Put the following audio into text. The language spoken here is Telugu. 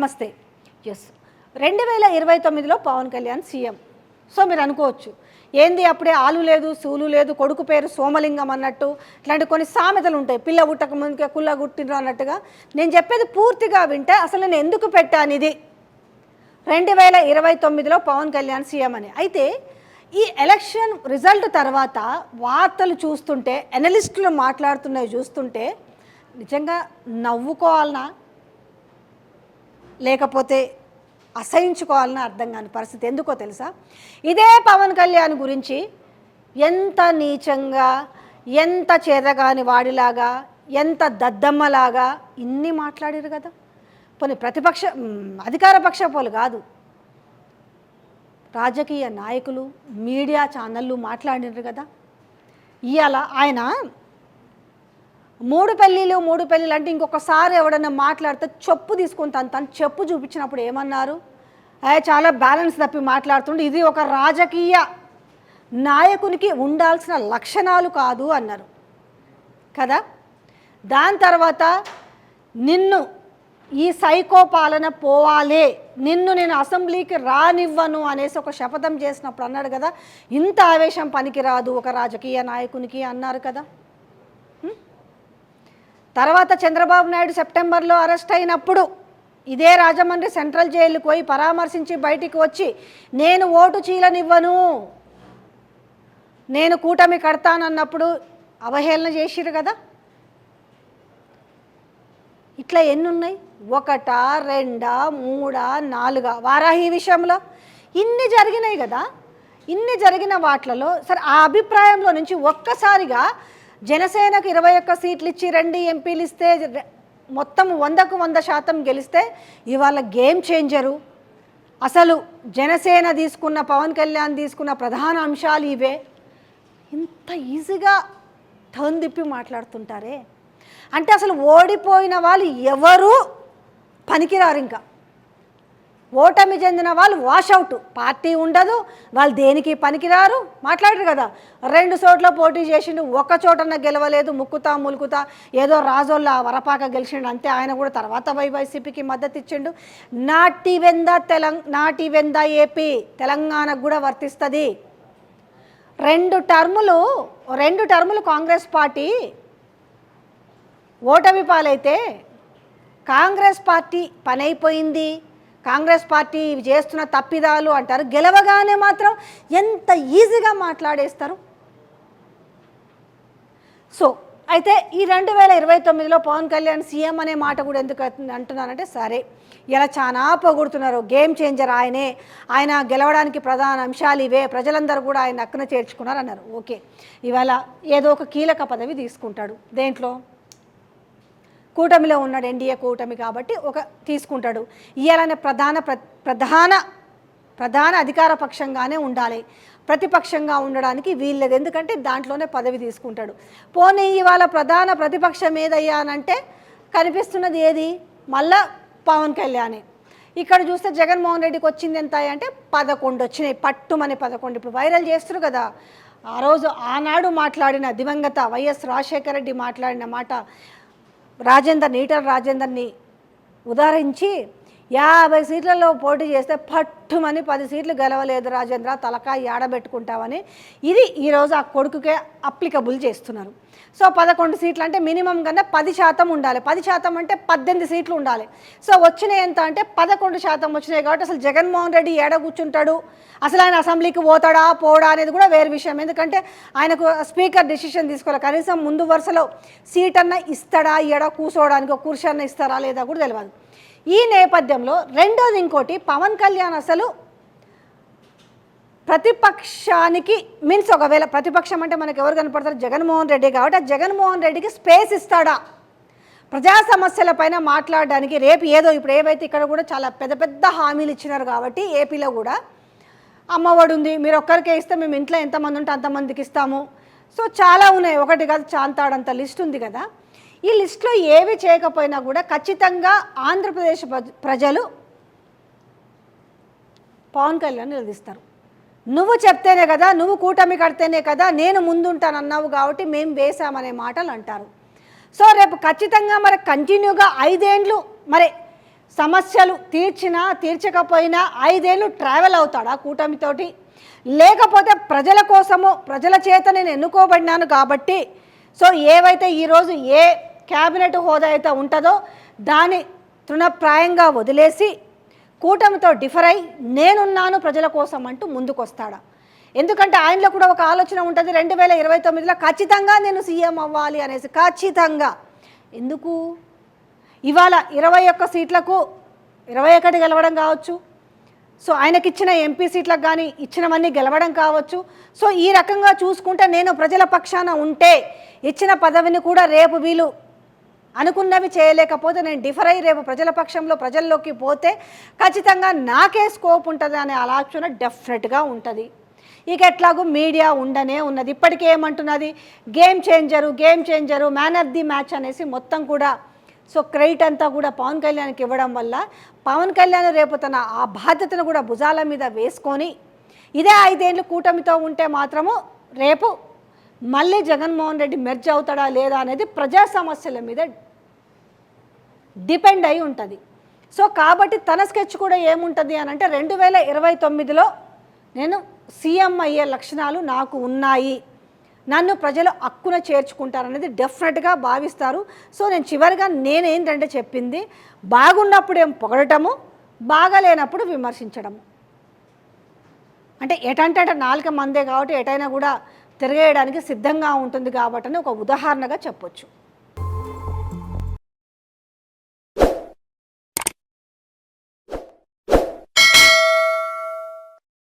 నమస్తే. ఎస్, 2029లో పవన్ కళ్యాణ్ సీఎం. సో మీరు అనుకోవచ్చు, ఏంది అప్పుడే ఆలు లేదు సూలు లేదు, కొడుకు పేరు సోమలింగం అన్నట్టు ఇట్లాంటి కొన్ని సామెతలు ఉంటాయి. పిల్ల గుట్టక ముందుకే కుల్ల గుట్టినరు అన్నట్టుగా. నేను చెప్పేది పూర్తిగా వింటే అసలు నేను ఎందుకు పెట్టాను ఇది 2029లో పవన్ కళ్యాణ్ సీఎం అని. అయితే ఈ ఎలక్షన్ రిజల్ట్ తర్వాత వార్తలు చూస్తుంటే, అనలిస్టులు మాట్లాడుతున్నవి చూస్తుంటే నిజంగా నవ్వుకోవాలనా లేకపోతే అసహించుకోవాలని అర్థం కాని పరిస్థితి. ఎందుకో తెలుసా, ఇదే పవన్ కళ్యాణ్ గురించి ఎంత నీచంగా, ఎంత చేతగాని వాడిలాగా, ఎంత దద్దమ్మలాగా ఇన్ని మాట్లాడారు కదా. పోనీ అధికార పక్ష పోలు కాదు, రాజకీయ నాయకులు, మీడియా ఛానళ్ళు మాట్లాడినారు కదా. ఇవాళ ఆయన మూడు పెళ్ళిళ్ళు అంటే ఇంకొకసారి ఎవడన్నా మాట్లాడితే చెప్పు తీసుకొని తను చెప్పు చూపించినప్పుడు ఏమన్నారు, చాలా బ్యాలెన్స్ తప్పి మాట్లాడుతుండే, ఇది ఒక రాజకీయ నాయకునికి ఉండాల్సిన లక్షణాలు కాదు అన్నారు కదా. దాని తర్వాత నిన్ను ఈ సైకో పాలన పోవాలే, నిన్ను నేను అసెంబ్లీకి రానివ్వను అనేసి ఒక శపథం చేసినప్పుడు అన్నాడు కదా, ఇంత ఆవేశం పనికిరాదు ఒక రాజకీయ నాయకునికి అన్నారు కదా. తర్వాత చంద్రబాబు నాయుడు సెప్టెంబర్లో అరెస్ట్ అయినప్పుడు ఇదే రాజమండ్రి సెంట్రల్ జైలుకు పోయి పరామర్శించి బయటికి వచ్చి, నేను ఓటు చీలనివ్వను, నేను కూటమి కడతానన్నప్పుడు అవహేళన చేసిరు కదా. ఇట్లా ఎన్ని ఉన్నాయి, 1, 2, 3, 4 వారాహి విషయంలో ఇన్ని జరిగినాయి కదా. ఇన్ని జరిగిన వాటిలలో సరే ఆ అభిప్రాయంలో నుంచి ఒక్కసారిగా జనసేనకు 21 సీట్లు ఇచ్చి 2 ఎంపీలు ఇస్తే మొత్తం 100కు 100% గెలిస్తే ఇవాళ గేమ్ చేంజరు. అసలు జనసేన తీసుకున్న, పవన్ కళ్యాణ్ తీసుకున్న ప్రధాన అంశాలు ఇవే. ఇంత ఈజీగా టర్న్ తిప్పి మాట్లాడుతుంటారే అంటే అసలు ఓడిపోయిన వాళ్ళు ఎవరు పనికిరారు, ఇంకా ఓటమి చెందిన వాళ్ళు వాషౌట్, పార్టీ ఉండదు, వాళ్ళు దేనికి పనికిరారు. మాట్లాడారు కదా, 2 చోట్ల పోటీ చేసిండు, ఒక్క చోటన గెలవలేదు, ముక్కుతా ములుకుతా ఏదో రాజోళ్ళ వరపాక గెలిచిండు అంతే. ఆయన కూడా తర్వాత వైసీపీకి మద్దతు ఇచ్చిండు. నాటి వెంద ఏపీ తెలంగాణకు కూడా వర్తిస్తుంది. 2 టర్ములు కాంగ్రెస్ పార్టీ ఓటమి పాలైతే కాంగ్రెస్ పార్టీ పని అయిపోయింది, కాంగ్రెస్ పార్టీ చేస్తున్న తప్పిదాలు అంటారు, గెలవగానే మాత్రం ఎంత ఈజీగా మాట్లాడేస్తారు. సో అయితే ఈ 2029లో పవన్ కళ్యాణ్ సీఎం అనే మాట కూడా ఎందుకు అంటున్నానంటే, సరే ఇలా చాలా పొగుడుతున్నారు, గేమ్ చేంజర్ ఆయనే, ఆయన గెలవడానికి ప్రధాన అంశాలు ఇవే, ప్రజలందరూ కూడా ఆయన అక్కన చేర్చుకున్నారు అన్నారు. ఓకే, ఇవాళ ఏదో ఒక కీలక పదవి తీసుకుంటాడు, దేంట్లో కూటమిలో ఉన్నాడు, ఎన్డీఏ కూటమి కాబట్టి తీసుకుంటాడు. ఇయాలనే ప్రధాన అధికార పక్షంగానే ఉండాలి, ప్రతిపక్షంగా ఉండడానికి వీల్లేదు, ఎందుకంటే దాంట్లోనే పదవి తీసుకుంటాడు. పోనీ ఇవాళ ప్రధాన ప్రతిపక్షం ఏదయ్యానంటే కనిపిస్తున్నది ఏది, మళ్ళా పవన్ కళ్యాణే. ఇక్కడ చూస్తే జగన్మోహన్ రెడ్డికి వచ్చింది ఎంత అంటే 11 వచ్చినాయి, పట్టుమని 11. ఇప్పుడు వైరల్ చేస్తున్నారు కదా, ఆ రోజు ఆనాడు మాట్లాడిన దివంగత వైఎస్ రాజశేఖర రెడ్డి మాట్లాడిన మాట, ఈటల రాజేందర్ని ఉదాహరించి 50 సీట్లలో పోటీ చేస్తే పట్టుమని 10 సీట్లు గెలవలేదు రాజేంద్ర, తలకాయ ఏడబెట్టుకుంటామని ఇది ఈరోజు ఆ కొడుకుకే అప్లికబుల్ చేస్తున్నారు. సో 11 సీట్లు అంటే మినిమం కన్నా 10% ఉండాలి, 10% అంటే 18 సీట్లు ఉండాలి. సో వచ్చినాయి ఎంత అంటే 11% వచ్చినాయి. కాబట్టి అసలు జగన్మోహన్ రెడ్డి ఏడ కూర్చుంటాడు, అసలు ఆయన అసెంబ్లీకి పోతాడా అనేది కూడా వేరే విషయం. ఎందుకంటే ఆయనకు స్పీకర్ డెసిషన్ తీసుకోవాలి, కనీసం ముందు వరుసలో సీట్ అన్న ఇస్తాడా, కూర్చోవడానికి ఒక కుర్చీ అన్న ఇస్తారా లేదా కూడా తెలియదు. ఈ నేపథ్యంలో రెండోది ఇంకోటి, పవన్ కళ్యాణ్ అసలు ప్రతిపక్షానికి మీన్స్, ఒకవేళ ప్రతిపక్షం అంటే మనకు ఎవరు కనపడతారు, జగన్మోహన్ రెడ్డి. కాబట్టి ఆ జగన్మోహన్ రెడ్డికి స్పేస్ ఇస్తాడా ప్రజా సమస్యలపైన మాట్లాడడానికి? రేపు ఇప్పుడు ఏవైతే ఇక్కడ కూడా చాలా పెద్ద హామీలు ఇచ్చినారు కాబట్టి ఏపీలో కూడా అమ్మఒడి ఉంది, మీరు ఒక్కరికే ఇస్తే మేము ఇంట్లో ఎంతమంది ఉంటే అంతమందికి ఇస్తాము. సో చాలా ఉన్నాయి, ఒకటి కాదు చాంతాడంత లిస్ట్ ఉంది కదా. ఈ లిస్టులో ఏవి చేయకపోయినా కూడా ఖచ్చితంగా ఆంధ్రప్రదేశ్ ప్రజలు పవన్ కళ్యాణ్ నిలదీస్తారు. నువ్వు చెప్తేనే కదా, నువ్వు కూటమి కడితేనే కదా నేను ముందుంటానన్నావు కాబట్టి మేము వేసామనే మాటలు అంటారు. సో రేపు ఖచ్చితంగా మరి కంటిన్యూగా 5 ఏళ్ళు మరి సమస్యలు తీర్చినా తీర్చకపోయినా 5 ఏళ్ళు ట్రావెల్ అవుతాడా కూటమితోటి? లేకపోతే ప్రజల కోసము ప్రజల చేత నేను ఎన్నుకోబడినాను కాబట్టి సో ఏవైతే ఈరోజు ఏ క్యాబినెట్ హోదా అయితే ఉంటుందో దాని తృణప్రాయంగా వదిలేసి కూటమితో డిఫర్ అయి నేనున్నాను ప్రజల కోసం అంటూ ముందుకొస్తాడా? ఎందుకంటే ఆయనలో కూడా ఒక ఆలోచన ఉంటుంది 2029లో ఖచ్చితంగా నేను సీఎం అవ్వాలి అనేసి. ఖచ్చితంగా ఎందుకు ఇవాళ 21 సీట్లకు 21 గెలవడం కావచ్చు, సో ఆయనకిచ్చిన ఎంపీ సీట్లకు కానీ ఇచ్చినవన్నీ గెలవడం కావచ్చు. సో ఈ రకంగా చూసుకుంటే నేను ప్రజల పక్షాన ఉంటే ఇచ్చిన పదవిని కూడా రేపు వీళ్ళు అనుకున్నవి చేయలేకపోతే నేను డిఫర్ అయ్యి రేపు ప్రజల పక్షంలో ప్రజల్లోకి పోతే ఖచ్చితంగా నాకే స్కోప్ ఉంటుంది అనే ఆలోచన డెఫినెట్గా ఉంటుంది. ఇక ఎట్లాగూ మీడియా ఉండనే ఉన్నది. ఇప్పటికే ఏమంటున్నది, game changer man of the match అనేసి మొత్తం కూడా సో క్రెడిట్ అంతా కూడా పవన్ కళ్యాణ్కి ఇవ్వడం వల్ల పవన్ కళ్యాణ్ రేపు తన ఆ బాధ్యతను కూడా భుజాల మీద వేసుకొని ఇదే 5 ఏళ్ళు కూటమితో ఉంటే మాత్రము రేపు మళ్ళీ జగన్మోహన్ రెడ్డి మెర్జ్ అవుతాడా లేదా అనేది ప్రజా సమస్యల మీద డిపెండ్ అయి ఉంటుంది. సో కాబట్టి తన స్కెచ్ కూడా ఏముంటుంది అని అంటే 2029లో నేను సీఎం అయ్యే లక్షణాలు నాకు ఉన్నాయి, నన్ను ప్రజలు హక్కున చేర్చుకుంటారనేది డెఫినెట్గా భావిస్తారు. సో నేను చివరిగా నేనేంటంటే చెప్పింది, బాగున్నప్పుడు ఏం పొగడటము, బాగాలేనప్పుడు విమర్శించడము. అంటే ఎటంటే నాలుక మందే కాబట్టి ఎటైనా కూడా తిరగేయడానికి సిద్ధంగా ఉంటుంది కాబట్టి ఒక ఉదాహరణగా చెప్పొచ్చు.